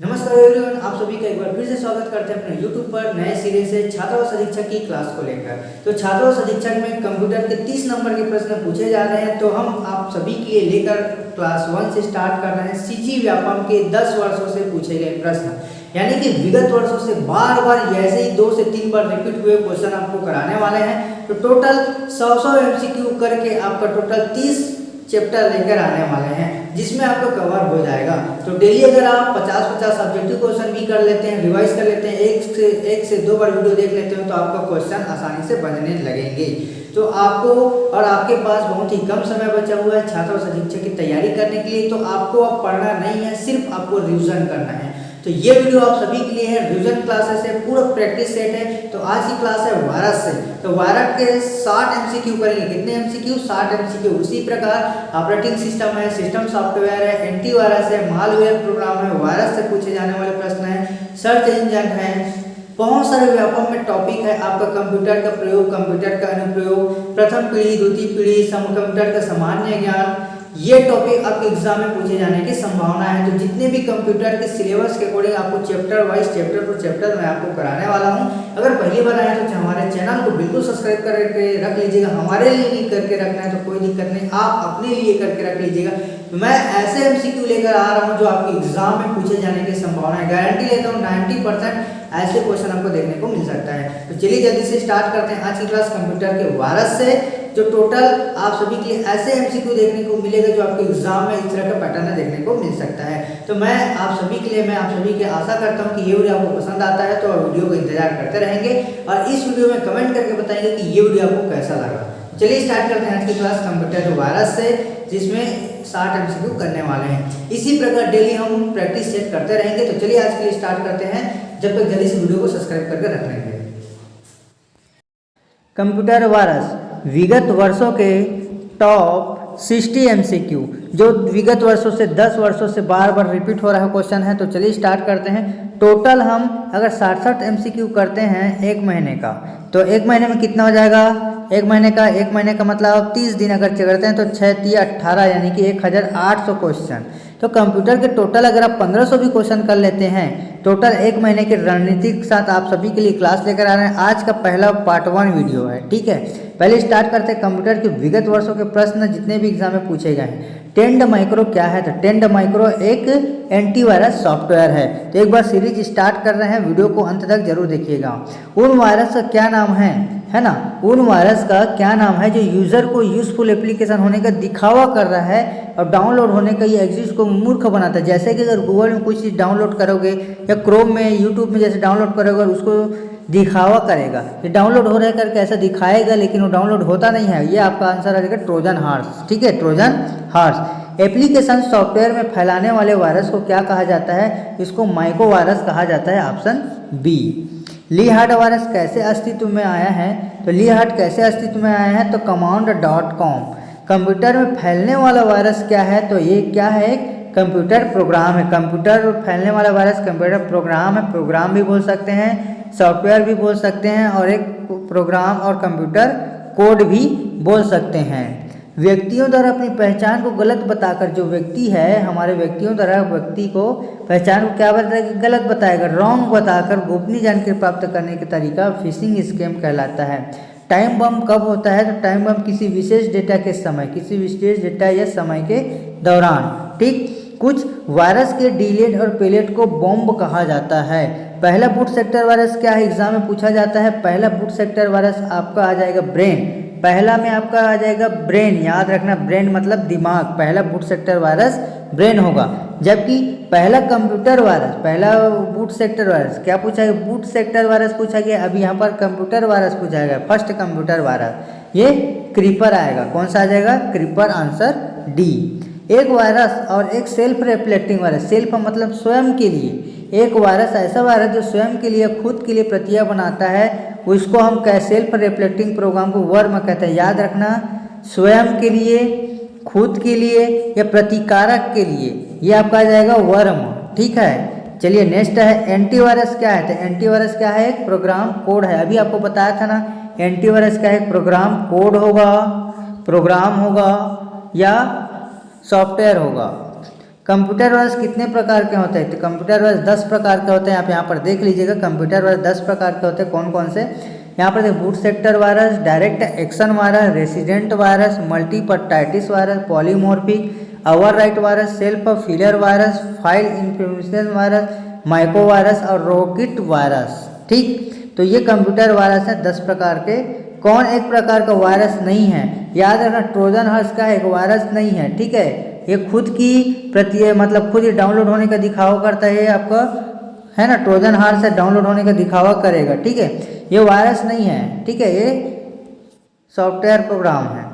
नमस्कार एवरीवन, आप सभी का एक बार फिर से स्वागत करते हैं अपने YouTube पर नए सीरीज से छात्र व सदीक्षक की क्लास को लेकर। तो छात्र व सदीक्षक में कंप्यूटर के 30 नंबर के प्रश्न पूछे जा रहे हैं। तो हम आप सभी के लिए लेकर क्लास 1 से स्टार्ट कर रहे हैं सीजी व्यापम के 10 वर्षों से पूछे गए प्रश्न, यानी कि विगत वर्षों से बार बार ऐसे ही 2 से 3 बार रिपीट हुए क्वेश्चन आपको कराने वाले हैं। तो टोटल 100 MCQ करके आपका टोटल 30 चैप्टर लेकर आने वाले हैं, जिसमें आपको कवर हो जाएगा। तो डेली अगर आप 50-50 सब्जेक्टिव क्वेश्चन भी कर लेते हैं, रिवाइज कर लेते हैं, एक से दो बार वीडियो देख लेते हो, तो आपका क्वेश्चन आसानी से बनने लगेंगे। तो आपको और आपके पास बहुत ही कम समय बचा हुआ है छात्र और शिक्षक की तैयारी करने के लिए। तो आपको अब पढ़ना नहीं है, सिर्फ आपको रिविजन करना है। तो ये वीडियो आप सभी के लिए है, रिविजन क्लासेस है, पूरा प्रैक्टिस सेट है। तो आज की क्लास है वायरस से। तो वायरस के 60 MCQ करेंगे। कितने MCQ? 60 MCQ। उसी प्रकार ऑपरेटिंग सिस्टम है, सिस्टम सॉफ्टवेयर है, एंटीवायरस है, मालवेयर प्रोग्राम है, वायरस से पूछे जाने वाले प्रश्न है, सर्च इंजन है, बहुत सारे व्यापक में टॉपिक है। आपका कंप्यूटर का प्रयोग, कंप्यूटर का अनुप्रयोग, प्रथम पीढ़ी, द्वितीय पीढ़ी, कंप्यूटर का सामान्य ज्ञान, ये टॉपिक आपके एग्जाम में पूछे जाने की संभावना है। तो जितने भी कंप्यूटर के सिलेबस के अकॉर्डिंग आपको chapter wise, chapter two chapter मैं आपको कराने वाला हूं। अगर पहली बार आए तो हमारे चैनल को बिल्कुल सब्सक्राइब करके रख लीजिएगा। हमारे लिए नहीं करके रखना है तो कोई दिक्कत नहीं, आप अपने लिए करके रख लीजिएगा। तो मैं ऐसे MCQ लेकर आ रहा हूँ जो आपके एग्जाम में पूछे जाने की संभावना है। गारंटी लेता हूँ 90% ऐसे क्वेश्चन आपको देखने को मिल सकता है। तो चलिए जल्दी से स्टार्ट करते हैं आज की क्लास कंप्यूटर के वायरस से। जो टोटल आप सभी के लिए ऐसे MCQ देखने को मिलेगा जो आपके एग्जाम में इस तरह का पैटर्न देखने को मिल सकता है। तो मैं आप सभी के आशा करता हूं कि ये वीडियो आपको पसंद आता है, तो वीडियो को इंतजार करते रहेंगे और इस वीडियो में कमेंट करके बताएंगे कि ये वीडियो आपको कैसा लगा। चलिए स्टार्ट करते हैं आज की क्लास कंप्यूटर वायरस से, जिसमें 60 MCQ करने वाले हैं। इसी प्रकार डेली हम प्रैक्टिस सेट करते रहेंगे। तो चलिए आज के लिए स्टार्ट करते हैं, जब तक जल्दी से वीडियो को सब्सक्राइब करके रख लेंगे। कंप्यूटर वायरस विगत वर्षों के टॉप 60 MCQ, जो विगत वर्षों से 10 वर्षों से बार बार रिपीट हो रहा क्वेश्चन है। तो चलिए स्टार्ट करते हैं। टोटल हम अगर 60 MCQ करते हैं एक महीने का, तो एक महीने में कितना हो जाएगा? एक महीने का मतलब आप 30 दिन अगर करते हैं तो 6 × 3 = 18, यानी कि 1800 क्वेश्चन। तो कंप्यूटर के टोटल अगर आप 1500 भी क्वेश्चन कर लेते हैं, टोटल एक महीने की रणनीति के साथ आप सभी के लिए क्लास लेकर आ रहे हैं। आज का पहला पार्ट 1 वीडियो है, ठीक है। पहले स्टार्ट करते हैं कंप्यूटर के विगत वर्षों के प्रश्न जितने भी एग्जाम में पूछे गए हैं। टेंड माइक्रो क्या है? तो टेंड माइक्रो एक एंटीवायरस सॉफ्टवेयर है। तो एक बार सीरीज स्टार्ट कर रहे हैं, वीडियो को अंत तक जरूर देखिएगा। उन वायरस का क्या नाम है ना? उन वायरस का क्या नाम है जो यूजर को यूजफुल एप्लीकेशन होने का दिखावा कर रहा है और डाउनलोड होने का ये एग्जिस्ट को मूर्ख बनाता है। जैसे कि अगर गूगल में कुछ चीज़ डाउनलोड करोगे या क्रोम में, यूट्यूब में जैसे डाउनलोड करोगे और उसको दिखावा करेगा, ये डाउनलोड हो रहा करके ऐसा दिखाएगा, लेकिन वो डाउनलोड होता नहीं है। ये आपका आंसर आ जाएगा ट्रोजन हॉर्स, ठीक है, ट्रोजन हॉर्स। एप्लीकेशन सॉफ्टवेयर में फैलाने वाले वायरस को क्या कहा जाता है? इसको माइक्रो वायरस कहा जाता है, ऑप्शन बी। ली हार्ट वायरस कैसे अस्तित्व में आया है? तो ली हार्ट कैसे अस्तित्व में आया है? तो command.com। कंप्यूटर में फैलने वाला वायरस क्या है? तो ये क्या है? एक कंप्यूटर प्रोग्राम है। कंप्यूटर फैलने वाला वायरस कंप्यूटर प्रोग्राम है। प्रोग्राम भी बोल सकते हैं, सॉफ्टवेयर भी बोल सकते हैं, और एक प्रोग्राम और कंप्यूटर कोड भी बोल सकते हैं। व्यक्तियों द्वारा अपनी पहचान को गलत बताकर, जो व्यक्ति है हमारे व्यक्तियों द्वारा व्यक्ति को पहचान को क्या बताएगा? गलत बताएगा, रॉन्ग बताकर गोपनीय जानकारी प्राप्त करने का तरीका फिशिंग स्कैम कहलाता है। टाइम बम कब होता है? तो टाइम बम किसी विशेष डेटा के समय, किसी विशेष डेटा या समय के दौरान, ठीक। कुछ वायरस के डिलेट और पेलेट को बॉम्ब कहा जाता है। पहला बूट सेक्टर वायरस क्या है? एग्जाम में पूछा जाता है। पहला बूट सेक्टर वायरस आपका आ जाएगा ब्रेन। पहला में आपका आ जाएगा ब्रेन, याद रखना, ब्रेन मतलब दिमाग। पहला बूट सेक्टर वायरस ब्रेन होगा। जबकि पहला कंप्यूटर वायरस, पहला बूट सेक्टर वायरस क्या पूछा गया? बूट सेक्टर वायरस पूछा गया। अभी यहाँ पर कंप्यूटर वायरस पूछा गया, फर्स्ट कंप्यूटर वायरस, ये क्रीपर आएगा। कौन सा आ जाएगा? Creeper, answer D. एक वायरस और एक सेल्फ रिफ्लेक्टिंग वायरस, सेल्फ मतलब स्वयं के लिए। एक वायरस ऐसा वायरस जो स्वयं के लिए, खुद के लिए प्रतियां बनाता है, उसको हम सेल्फ रिफ्लेक्टिंग प्रोग्राम को वर्म कहते हैं। याद रखना, स्वयं के लिए, खुद के लिए या प्रतिकारक के लिए, ये आपका आ जाएगा वर्म, ठीक है। चलिए नेक्स्ट है एंटीवायरस क्या है? तो एंटीवायरस क्या है? एक प्रोग्राम कोड है। अभी आपको बताया था ना, एंटीवायरस क्या है? प्रोग्राम कोड होगा, प्रोग्राम होगा या सॉफ्टवेयर होगा। कंप्यूटर वायरस कितने प्रकार के होते हैं? तो कंप्यूटर वायरस 10 प्रकार के होते हैं। आप यहाँ पर देख लीजिएगा, कंप्यूटर वायरस 10 प्रकार के होते हैं। कौन कौन से? यहाँ पर देखिए, boot sector virus, direct action virus, resident virus, multipartite virus, polymorphic, overwrite virus, self filler virus, file information virus, micro virus और रॉकेट वायरस। ठीक, तो ये कंप्यूटर वायरस है 10 प्रकार के। कौन एक प्रकार का वायरस नहीं है? याद रखना, ट्रोजन हॉर्स का एक वायरस नहीं है। ठीक है, ये खुद की मतलब खुद ही डाउनलोड होने का दिखावा करता है आपका, है ना। ट्रोजन हॉर्स से डाउनलोड होने का दिखावा करेगा। ठीक है, ये वायरस नहीं है। ठीक है, ये सॉफ्टवेयर प्रोग्राम है।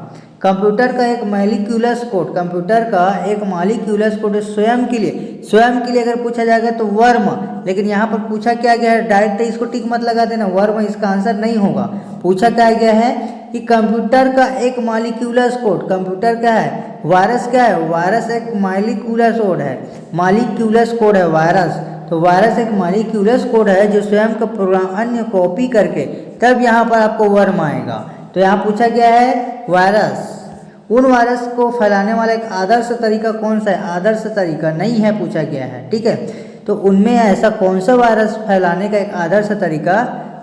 कंप्यूटर का एक मॉलिक्यूलस कोड, कंप्यूटर का एक मॉलिक्यूलस कोड स्वयं के लिए अगर पूछा जाएगा तो वर्म, लेकिन यहाँ पर पूछा क्या गया है? डायरेक्ट इसको टिक मत लगा देना, वर्म इसका आंसर नहीं होगा। पूछा क्या गया है कि कंप्यूटर का एक मॉलिक्यूलस कोड, कंप्यूटर क्या है? वायरस क्या है? वायरस एक मॉलिक्यूलस कोड है, मॉलिक्यूलस कोड है वायरस। तो वायरस एक मॉलिक्यूलस कोड है जो स्वयं का प्रोग्राम अन्य कॉपी करके तब यहाँ पर आपको वर्म आएगा। तो यहाँ पूछा गया है वायरस, उन वायरस को फैलाने वाला एक आदर्श तरीका कौन सा है? आदर्श तरीका नहीं है, पूछा गया है। ठीक है, तो उनमें ऐसा कौन सा वायरस फैलाने का एक आदर्श तरीका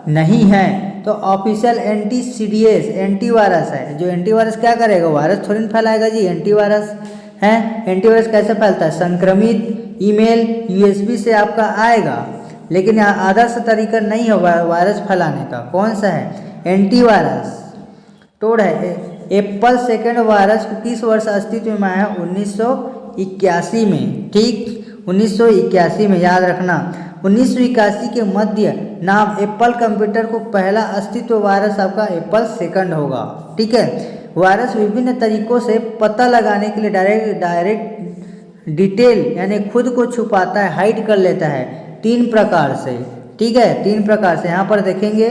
नहीं है? तो ऑफिशियल एंटीसीडीएस एंटीवायरस है। जो एंटीवायरस क्या करेगा? वायरस थोड़ी फैलाएगा जी, एंटीवायरस है। एंटीवायरस कैसे फैलता है? संक्रमित ईमेल यूएसबी से आपका आएगा, लेकिन आदर्श तरीका नहीं है वायरस फैलाने का। कौन सा है? एंटीवायरस। टोड है एप्पल सेकेंड वायरस किस वर्ष अस्तित्व में आया? 1981 में। ठीक, 1981 में, याद रखना। 1981 के मध्य नाम एप्पल कंप्यूटर को पहला अस्तित्व वायरस आपका एप्पल सेकंड होगा। ठीक है, वायरस विभिन्न तरीकों से पता लगाने के लिए डायरेक्ट डिटेल यानी खुद को छुपाता है, हाइड कर लेता है 3 प्रकार से। ठीक है, 3 प्रकार से। यहाँ पर देखेंगे,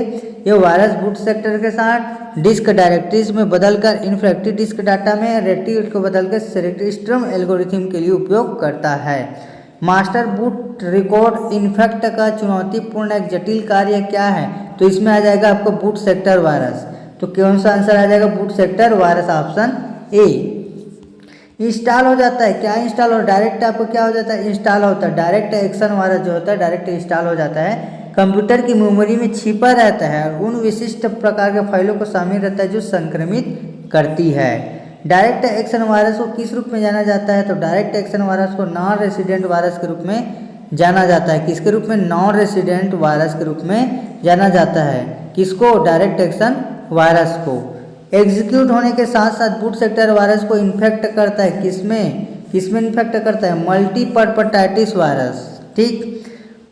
ये वायरस बूट सेक्टर के साथ डिस्क डायरेक्टरीज में बदलकर इनफेक्टेड डिस्क डाटा में रेटिक्यूलेट को बदलकर सेरेक्टिस्ट्रम एल्गोरिथम के लिए उपयोग करता है। मास्टर बूट रिकॉर्ड इन्फेक्ट का चुनौतीपूर्ण एक जटिल कार्य क्या है? तो इसमें आ जाएगा आपको बूट सेक्टर वायरस। तो कौन सा आंसर आ जाएगा? Boot sector virus, option A. Install हो जाता है, क्या इंस्टॉल हो? डायरेक्ट आपको क्या हो जाता है? इंस्टॉल होता है। डायरेक्ट एक्शन वायरस जो होता है डायरेक्ट इंस्टॉल हो जाता है, कंप्यूटर की मेमोरी में छिपा रहता है और उन विशिष्ट प्रकार के फाइलों को शामिल रहता है जो संक्रमित करती है। डायरेक्ट एक्शन वायरस को किस रूप में जाना जाता है? तो डायरेक्ट एक्शन वायरस को नॉन रेसिडेंट वायरस के रूप में जाना जाता है। किसके रूप में? नॉन रेसिडेंट वायरस के रूप में जाना जाता है। किसको? डायरेक्ट एक्शन वायरस को। एग्जीक्यूट होने के साथ साथ बूट सेक्टर वायरस को इन्फेक्ट करता है। किसमें इन्फेक्ट करता है? मल्टीपेप्टाइटिस वायरस। ठीक,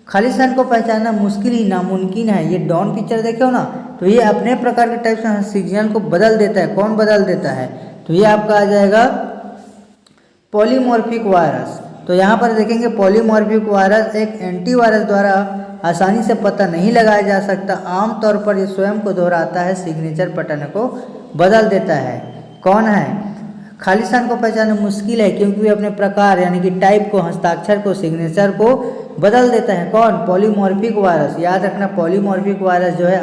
खालिस्तान को पहचानना मुश्किल ही नामुमकिन है। ये डॉन पिक्चर देखे हो ना, तो ये अपने प्रकार के टाइप से सिग्नल को बदल देता है। कौन बदल देता है? तो ये आपका आ जाएगा पॉलीमॉर्फिक वायरस। तो यहाँ पर देखेंगे, पॉलीमॉर्फिक वायरस एक एंटीवायरस द्वारा आसानी से पता नहीं लगाया जा सकता। आमतौर पर ये स्वयं को दोहराता है, सिग्नेचर पैटर्न को बदल देता है। कौन है? खालिस्तान को पहचानना मुश्किल है क्योंकि वे अपने प्रकार यानी कि टाइप को, हस्ताक्षर को, सिग्नेचर को बदल देता है। कौन? Polymorphic virus. याद रखना, पॉलीमॉर्फिक वायरस जो है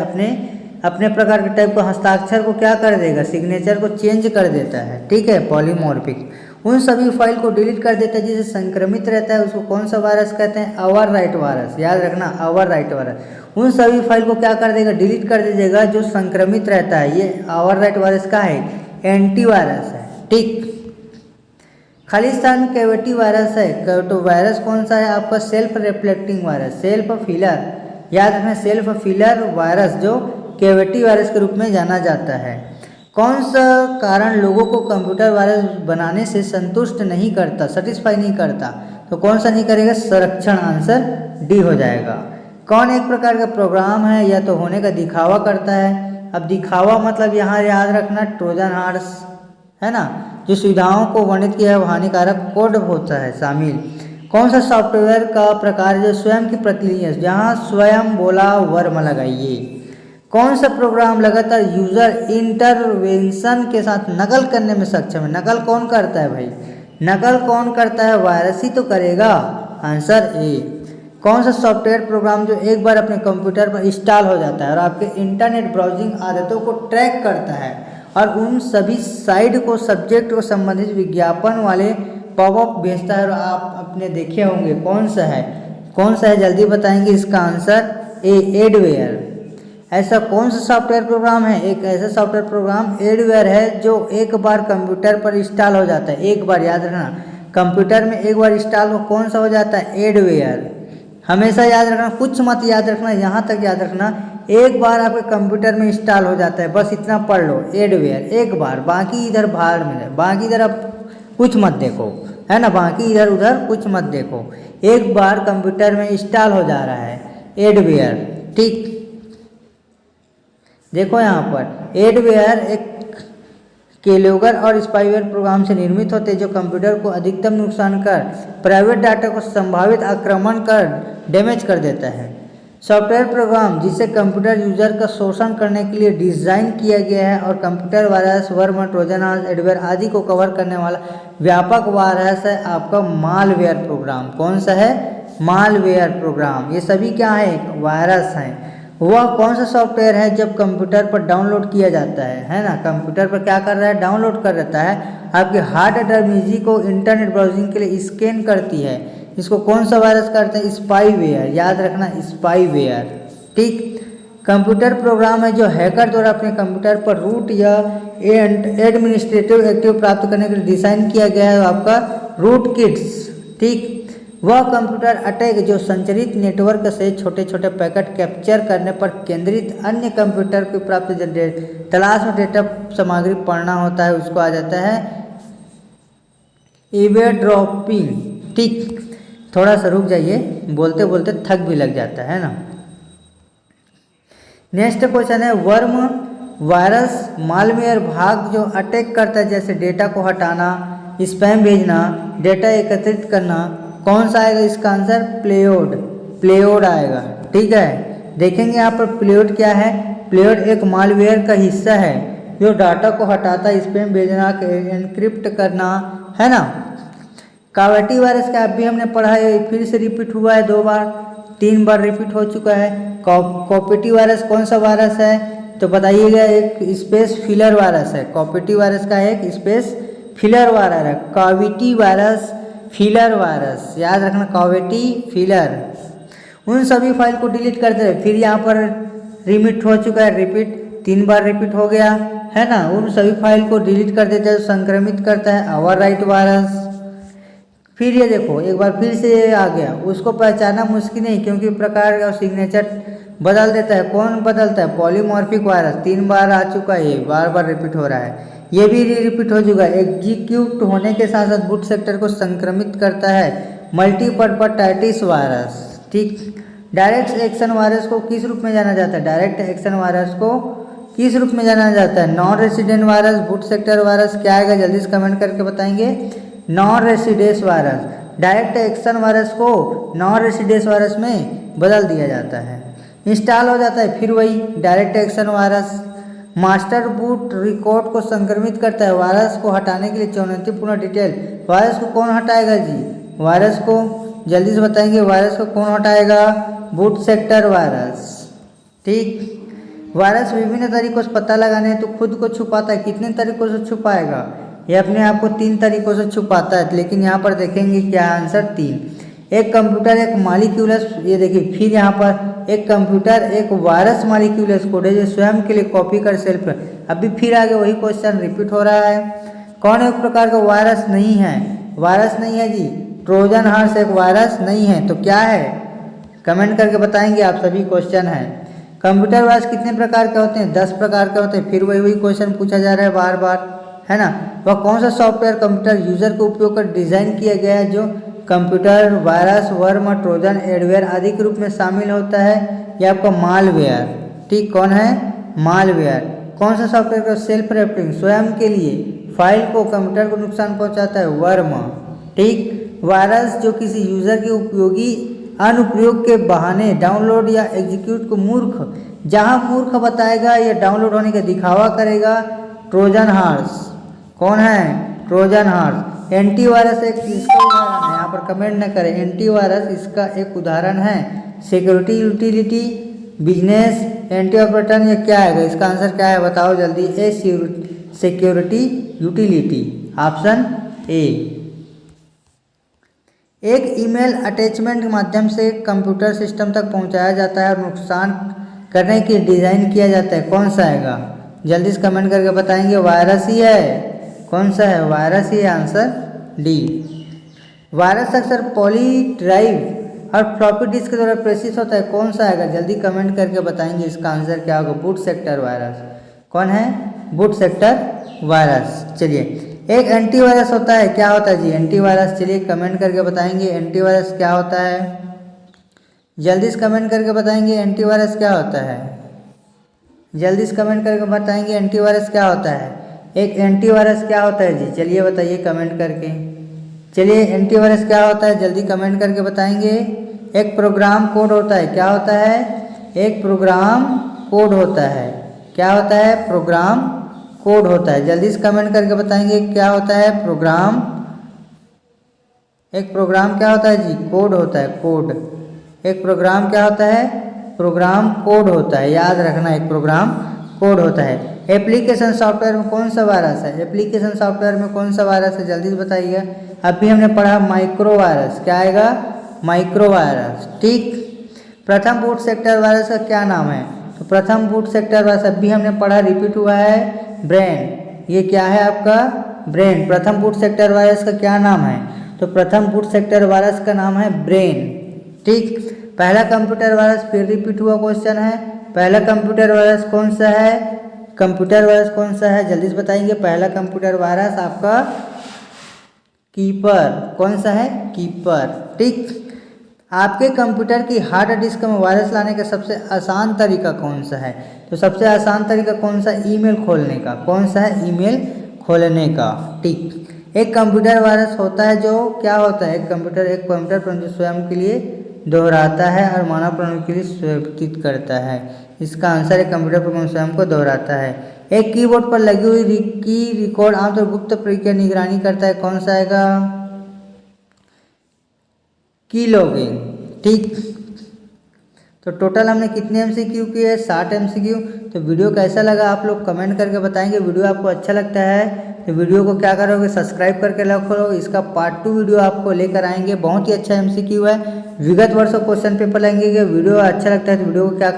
अपने प्रकार के टाइप को, हस्ताक्षर को क्या कर देगा? सिग्नेचर को चेंज कर देता है। ठीक है, पॉलीमॉर्फिक। उन सभी फाइल को डिलीट कर देता है जिसे संक्रमित रहता है, उसको कौन सा वायरस कहते हैं? Overwrite virus. याद रखना, ओवरराइट वायरस। उन सभी फाइल को क्या कर देगा? डिलीट कर दीजिएगा जो संक्रमित रहता है। ये ओवरराइट वायरस का है, एंटीवायरस है। ठीक, खालिस्तान कैविटी वायरस है। तो वायरस कौन सा है आपका? Self reflecting virus, self filler. याद रखना, सेल्फ फिलर वायरस जो कैविटी वायरस के रूप में जाना जाता है। कौन सा कारण लोगों को कंप्यूटर वायरस बनाने से संतुष्ट नहीं करता, सेटिस्फाई नहीं करता? तो कौन सा नहीं करेगा? संरक्षण, आंसर डी हो जाएगा। कौन एक प्रकार का प्रोग्राम है या तो होने का दिखावा करता है? अब दिखावा मतलब यहाँ याद रखना ट्रोजन हॉर्स है ना, जो सुविधाओं को वर्णित किया है वो हानिकारक कोड होता है शामिल। कौन सा सॉफ्टवेयर का प्रकार जो स्वयं की प्रतिलिपि है? जहाँ स्वयं बोला वर्म लगाइए। कौन सा प्रोग्राम लगातार यूजर इंटरवेंशन के साथ नकल करने में सक्षम है? नकल कौन करता है भाई? नकल कौन करता है? वायरस ही तो करेगा, आंसर ए। कौन सा सॉफ्टवेयर प्रोग्राम जो एक बार अपने कंप्यूटर पर इंस्टॉल हो जाता है और आपके इंटरनेट ब्राउजिंग आदतों को ट्रैक करता है और उन सभी साइट को, सब्जेक्ट को संबंधित विज्ञापन वाले पॉपअप भेजता है और आप अपने देखे होंगे। कौन सा है जल्दी बताएंगे इसका आंसर? एडवेयर। ऐसा कौन सा सॉफ्टवेयर प्रोग्राम है? एक ऐसा सॉफ्टवेयर प्रोग्राम एडवेयर है जो एक बार कंप्यूटर पर इंस्टॉल हो जाता है। एक बार याद रखना, कंप्यूटर में एक बार इंस्टॉल हो, कौन सा हो जाता है? एडवेयर। हमेशा याद रखना, कुछ मत याद रखना, यहाँ तक याद रखना, एक बार आपके कंप्यूटर में इंस्टॉल हो जाता है, बस इतना पढ़ लो, एडवेयर एक बार। बाकी इधर भाड़ में, बाकी इधर आप कुछ मत देखो, है ना, बाकी इधर उधर कुछ मत देखो। एक बार कंप्यूटर में इंस्टॉल हो जा रहा है एडवेयर। ठीक, देखो यहाँ पर एडवेयर एक केलोगर और स्पाईवेयर प्रोग्राम से निर्मित होते हैं जो कंप्यूटर को अधिकतम नुकसान कर प्राइवेट डाटा को संभावित आक्रमण कर डैमेज कर देता है। सॉफ्टवेयर प्रोग्राम जिसे कंप्यूटर यूजर का शोषण करने के लिए डिजाइन किया गया है और computer virus, worm, Trojan, adware आदि को कवर करने वाला व्यापक वायरस है आपका मालवेयर प्रोग्राम। कौन सा है? Malware program. ये सभी क्या है? वायरस हैं। वह कौन सा सॉफ्टवेयर है जब कंप्यूटर पर डाउनलोड किया जाता है ना, कंप्यूटर पर क्या कर रहा है? डाउनलोड कर देता है, आपके हार्ड ड्राइव इमेज को इंटरनेट ब्राउजिंग के लिए स्कैन करती है। इसको कौन सा वायरस करते हैं? स्पाईवेयर। याद रखना, स्पाईवेयर। ठीक, कंप्यूटर प्रोग्राम है जो हैकर द्वारा अपने कंप्यूटर पर रूट या एडमिनिस्ट्रेटिव एक्टिव प्राप्त करने के लिए डिजाइन किया गया है आपका रूट किट्स। ठीक, वह कंप्यूटर अटैक जो संचरित नेटवर्क से छोटे छोटे पैकेट कैप्चर करने पर केंद्रित अन्य कंप्यूटर को प्राप्त तलाश में डेटा सामग्री पढ़ना होता है, उसको आ जाता है ईवेड्रॉपिंग। ठीक, थोड़ा सा रुक जाइए, बोलते बोलते थक भी लग जाता है ना। नेक्स्ट क्वेश्चन है, वर्म वायरस मालवेयर भाग जो अटैक करता है, जैसे डेटा को हटाना, स्पैम भेजना, डेटा एकत्रित करना, कौन सा आएगा इसका आंसर? प्लेयोड आएगा। ठीक है, देखेंगे यहाँ पर प्लेयोड क्या है? प्लेयोड एक मालवेयर का हिस्सा है जो डाटा को हटाता है, स्पैम भेजना, एनक्रिप्ट करना, है ना। काविटी वायरस का अभी हमने पढ़ा है, फिर से रिपीट हुआ है, 2 बार 3 बार रिपीट हो चुका है। कॉपिटी वायरस कौन सा वायरस है? तो बताइएगा, एक स्पेस फिलर वायरस है। कॉपिटी वायरस का एक स्पेस फिलर वायरस है, काविटी वायरस, फिलर वायरस। याद रखना, काविटी, फिलर। उन सभी फाइल को डिलीट करते हैं। फिर यहाँ पर रिपीट हो चुका है, रिपीट 3 बार रिपीट हो गया है ना। उन सभी फाइल को डिलीट कर देते हैं, संक्रमित करता है ओवरराइट वायरस। फिर ये देखो, एक बार फिर से ये आ गया, उसको पहचानना मुश्किल नहीं क्योंकि प्रकार और सिग्नेचर बदल देता है। कौन बदलता है? Polymorphic virus. 3 बार आ चुका है, ये बार बार रिपीट हो रहा है। ये भी रिपीट हो चुका है। एग्जीक्यूट होने के साथ साथ बूट सेक्टर को संक्रमित करता है, मल्टीपर्पटाइटिस वायरस। ठीक, डायरेक्ट एक्शन वायरस को किस रूप में जाना जाता है? डायरेक्ट एक्शन वायरस को किस रूप में जाना जाता है? Non resident virus, boot sector virus, क्या आएगा? जल्दी से कमेंट करके बताएंगे। Non residence virus. Direct action virus को नॉन रेसिडेंस वायरस में बदल दिया जाता है, इंस्टॉल हो जाता है, फिर वही direct action virus. Master boot record को संक्रमित करता है। वायरस को हटाने के लिए चुनौतीपूर्ण डिटेल। वायरस को कौन हटाएगा जी? वायरस को जल्दी से बताएंगे, वायरस को कौन हटाएगा? Boot sector virus. ठीक, वायरस विभिन्न तरीकों से पता लगाने तो खुद को छुपाता है। कितने तरीकों से छुपाएगा? ये अपने आप को 3 तरीकों से छुपाता है, लेकिन यहाँ पर देखेंगे क्या आंसर? 3। एक कंप्यूटर एक मालिक्यूलस, ये देखिए, फिर यहाँ पर एक कंप्यूटर एक वायरस मालिक्यूलस कोड है जो स्वयं के लिए कॉपी कर सेल्फ। अभी फिर आगे वही क्वेश्चन रिपीट हो रहा है। कौन एक प्रकार का वायरस नहीं है? वायरस नहीं है जी, ट्रोजन हॉर्स एक वायरस नहीं है, तो क्या है? कमेंट करके बताएंगे आप सभी। क्वेश्चन है, कंप्यूटर वायरस कितने प्रकार के होते हैं? 10 प्रकार के होते हैं। फिर वही क्वेश्चन पूछा जा रहा है बार बार, है ना। वह कौन सा सॉफ्टवेयर कंप्यूटर यूजर को उपयोग कर डिजाइन किया गया है जो computer virus, worm, Trojan, adware आदि के रूप में शामिल होता है? यह आपका मालवेयर। ठीक, कौन है? मालवेयर। कौन सा सॉफ्टवेयर का सेल्फ रेफरिंग, स्वयं के लिए फाइल को कंप्यूटर को नुकसान पहुंचाता है? वर्म। ठीक, वायरस जो किसी यूजर के उपयोगी अनुप्रयोग के बहाने डाउनलोड या एग्जीक्यूट को जहां मूर्ख बताएगा या डाउनलोड होने का दिखावा करेगा। Trojan horse. कौन है? Trojan horse. एंटीवायरस एक इसका उदाहरण है, यहाँ पर कमेंट न करें। एंटीवायरस इसका एक उदाहरण है। Security utility, business, anti operator, ये क्या है? इसका आंसर क्या है? बताओ जल्दी। ए सिक्योरिटी यूटिलिटी, ऑप्शन ए। एक ईमेल अटैचमेंट के माध्यम से कंप्यूटर सिस्टम तक पहुंचाया जाता है और नुकसान करने की डिज़ाइन किया जाता है, कौन सा आएगा? जल्दी से कमेंट करके बताएंगे। वायरस ही है। कौन सा है? वायरस ही है, आंसर डी। वायरस अक्सर पॉली ड्राइव और फ्लॉपी डिस्क के द्वारा प्रेषित होता है, कौन सा आएगा? जल्दी कमेंट करके बताएंगे इसका आंसर क्या होगा। Boot sector virus. कौन है? Boot sector virus. चलिए, एक एंटीवायरस होता है, क्या होता है जी? एंटीवायरस। चलिए कमेंट करके बताएंगे एंटीवायरस क्या होता है। जल्दी से कमेंट करके बताएंगे एंटीवायरस क्या होता है। जल्दी से कमेंट करके बताएंगे एंटीवायरस क्या होता है। एक एंटीवायरस क्या होता है जी? चलिए बताइए कमेंट करके। चलिए, एंटीवायरस क्या होता है? जल्दी कमेंट करके बताएंगे। एक प्रोग्राम कोड होता है, क्या होता है? एक प्रोग्राम कोड होता है। क्या होता है? प्रोग्राम कोड होता है। जल्दी से कमेंट करके बताएंगे क्या होता है? प्रोग्राम। एक प्रोग्राम क्या होता है जी? कोड होता है, कोड। एक प्रोग्राम क्या होता है? प्रोग्राम कोड होता है, याद रखना, एक प्रोग्राम कोड होता है। एप्लीकेशन सॉफ्टवेयर में कौन सा वायरस है? एप्लीकेशन सॉफ्टवेयर में कौन सा वायरस है? जल्दी से बताइएगा। अभी हमने पढ़ा माइक्रो वायरस, क्या आएगा? Micro virus. ठीक। प्रथम बूट सेक्टर वायरस का क्या नाम है? तो प्रथम बूट सेक्टर वायरस अभी हमने पढ़ा, रिपीट हुआ है, ब्रेन। ये क्या है आपका? ब्रेन। प्रथम बूट सेक्टर वायरस का क्या नाम है? तो प्रथम बूट सेक्टर वायरस का नाम है ब्रेन। ठीक। पहला कंप्यूटर वायरस, फिर रिपीट हुआ क्वेश्चन है, पहला कंप्यूटर वायरस कौन सा है? कंप्यूटर वायरस कौन सा है? जल्दी से बताएंगे। पहला कंप्यूटर वायरस आपका कीपर। कौन सा है? कीपर। ठीक। आपके कंप्यूटर की हार्ड डिस्क में वायरस लाने का सबसे आसान तरीका कौन सा है? तो सबसे आसान तरीका कौन सा? ईमेल खोलने का। कौन सा है? ईमेल खोलने का। ठीक। एक कंप्यूटर वायरस होता है जो क्या होता है? एक कंप्यूटर प्रणाली स्वयं के लिए दोहराता है और मानव प्रणाली के लिए सुरक्षित करता है। इसका आंसर है कंप्यूटर प्रोग्राम स्वयं को दोहराता है। एक कीबोर्ड पर लगी हुई की रिकॉर्ड आमतौर गुप्त प्रक्रिया निगरानी करता है, कौन सा आएगा? की लॉगिंग। ठीक। तो टोटल हमने कितने एमसीक्यू किए? 60 एमसीक्यू। तो वीडियो कैसा लगा आप लोग कमेंट करके बताएंगे। वीडियो आपको अच्छा लगता है तो वीडियो को क्या करोगे? सब्सक्राइब करके रखो। इसका पार्ट 2 वीडियो आपको लेकर आएंगे। बहुत ही अच्छा एमसीक्यू है, विगत वर्षों क्वेश्चन पेपर लेंगे। वीडियो अच्छा लगता है तो वीडियो को क्या